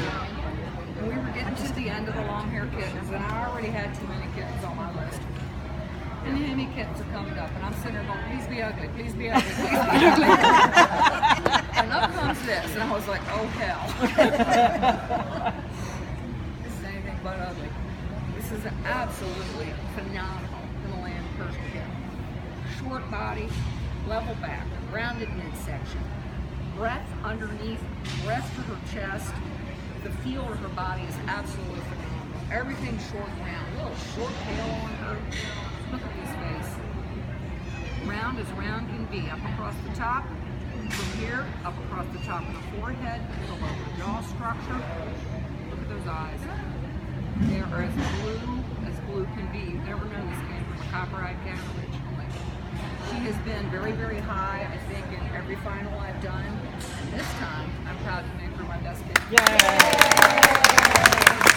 And we were getting to the end of the long hair kittens, and I already had too many kittens on my list. And the Henny kittens are coming up, and I'm sitting there going, please be ugly, please be ugly, please be ugly. And up comes this, and I was like, oh hell. This is anything but ugly. This is absolutely phenomenal Himalayan Persian kitten. Short body, level back, rounded midsection, breadth underneath, breadth to her chest. The feel of her body is absolutely phenomenal. Everything short and round, a little short tail on her. Look at this face. Round as round can be. Up across the top, from here, up across the top of the forehead, below the jaw structure. Look at those eyes. They are as blue can be. You've never known this came from a copper-eyed cat originally. She has been very, very high, I think, in every final I've done. And this time, I'm proud to make her my best kid. Yay!